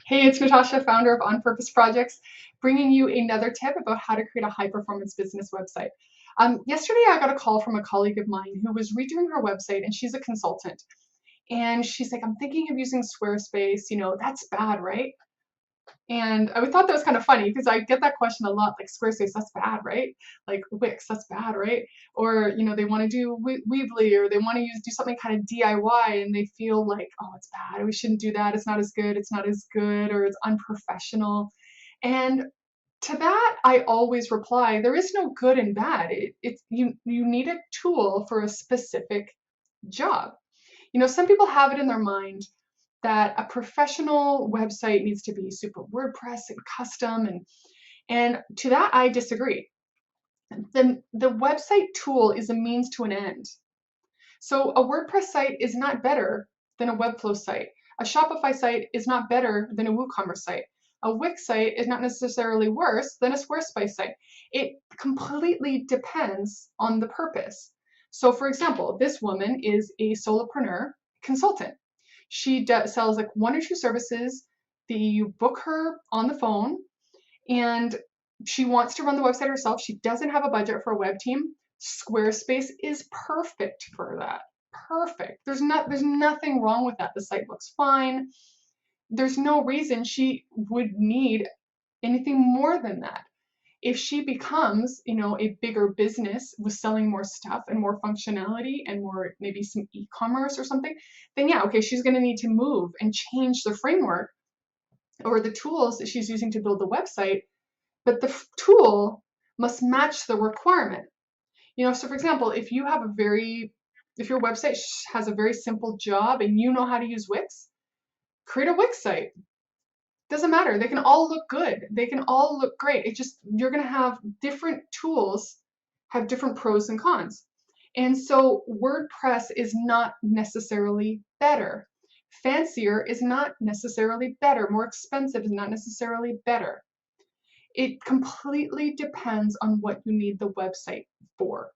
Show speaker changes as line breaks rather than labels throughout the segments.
Hey, it's Natasha, founder of On Purpose Projects, bringing you another tip about how to create a high performance business website. Yesterday, I got a call from a colleague of mine who was redoing her website, and she's a consultant. And she's like, I'm thinking of using Squarespace. That's bad, right? And I thought that was kind of funny because I get that question a lot, like Squarespace, that's bad, right? Like Wix, that's bad, right? Or they want to do Weebly, or they want to do something kind of DIY, and they feel like, oh, it's bad. We shouldn't do that. It's not as good. It's not as good, or it's unprofessional. And to that, I always reply, there is no good and bad. You need a tool for a specific job. Some people have it in their mind that a professional website needs to be super WordPress and custom, and to that I disagree. The website tool is a means to an end. So a WordPress site is not better than a Webflow site. A Shopify site is not better than a WooCommerce site. A Wix site is not necessarily worse than a Squarespace site. It completely depends on the purpose. So for example, this woman is a solopreneur consultant. She sells like one or two services that you book her on the phone, and she wants to run the website herself. She doesn't have a budget for a web team. Squarespace is perfect for that. Perfect. There's nothing wrong with that. The site looks fine. There's no reason she would need anything more than that. If she becomes, a bigger business with selling more stuff and more functionality and more, maybe some e-commerce or something, then yeah, okay, she's going to need to move and change the framework or the tools that she's using to build the website, but the tool must match the requirement. So for example, if your website has a very simple job and you know how to use Wix, create a Wix site. Doesn't matter. They can all look good. They can all look great. You're going to have different tools, have different pros and cons. And so WordPress is not necessarily better. Fancier is not necessarily better. More expensive is not necessarily better. It completely depends on what you need the website for.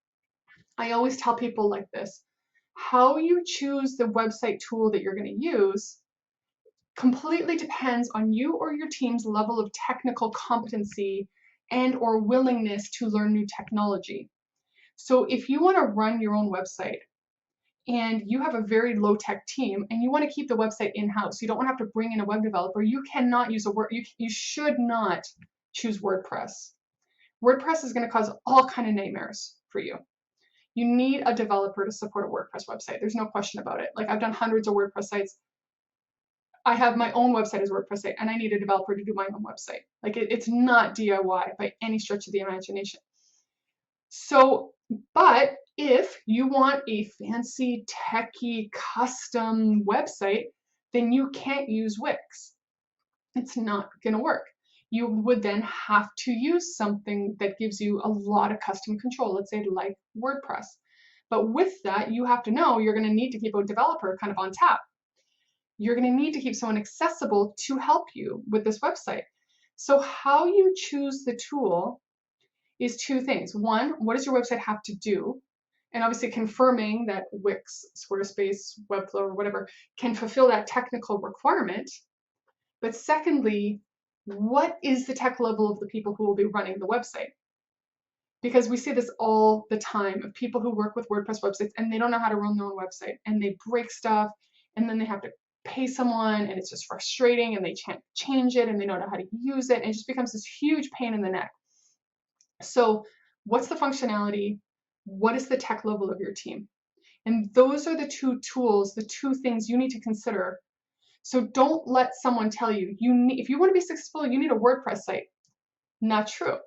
I always tell people like this: how you choose the website tool that you're going to use completely depends on you or your team's level of technical competency and or willingness to learn new technology. So if you want to run your own website and you have a very low tech team and you want to keep the website in-house, you don't want to have to bring in a web developer, you cannot use you should not choose WordPress. WordPress is going to cause all kind of nightmares for you. You need a developer to support a WordPress website. There's no question about it. Like, I've done hundreds of WordPress sites. I have my own website as a WordPress site, and I need a developer to do my own website. Like, it's not DIY by any stretch of the imagination. So, but if you want a fancy, techie, custom website, then you can't use Wix. It's not going to work. You would then have to use something that gives you a lot of custom control, let's say like WordPress. But with that, you have to know you're going to need to keep a developer kind of on tap. You're going to need to keep someone accessible to help you with this website. So how you choose the tool is two things. One, what does your website have to do? And obviously confirming that Wix, Squarespace, Webflow, or whatever can fulfill that technical requirement. But secondly, what is the tech level of the people who will be running the website? Because we see this all the time of people who work with WordPress websites and they don't know how to run their own website, and they break stuff, and then they have to pay someone, and it's just frustrating, and they can't change it, and they don't know how to use it, and it just becomes this huge pain in the neck. So what's the functionality? What is the tech level of your team? And those are the two tools, the two things you need to consider. So don't let someone tell you, if you want to be successful, you need a WordPress site. Not true.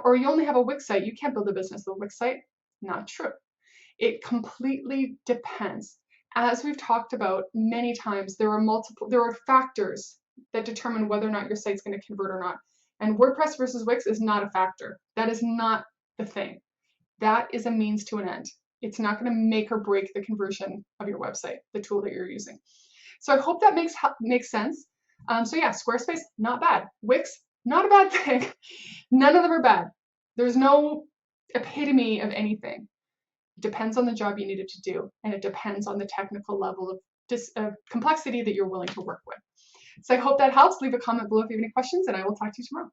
Or you only have a Wix site, you can't build a business with a Wix site. Not true. It completely depends. As we've talked about many times, there are factors that determine whether or not your site's going to convert or not. And WordPress versus Wix is not a factor. That is not the thing. That is a means to an end. It's not going to make or break the conversion of your website, the tool that you're using. So I hope that makes sense. So yeah, Squarespace, not bad. Wix, not a bad thing. None of them are bad. There's no epitome of anything. It depends on the job you needed to do, and it depends on the technical level of complexity that you're willing to work with. So I hope that helps. Leave a comment below if you have any questions, and I will talk to you tomorrow.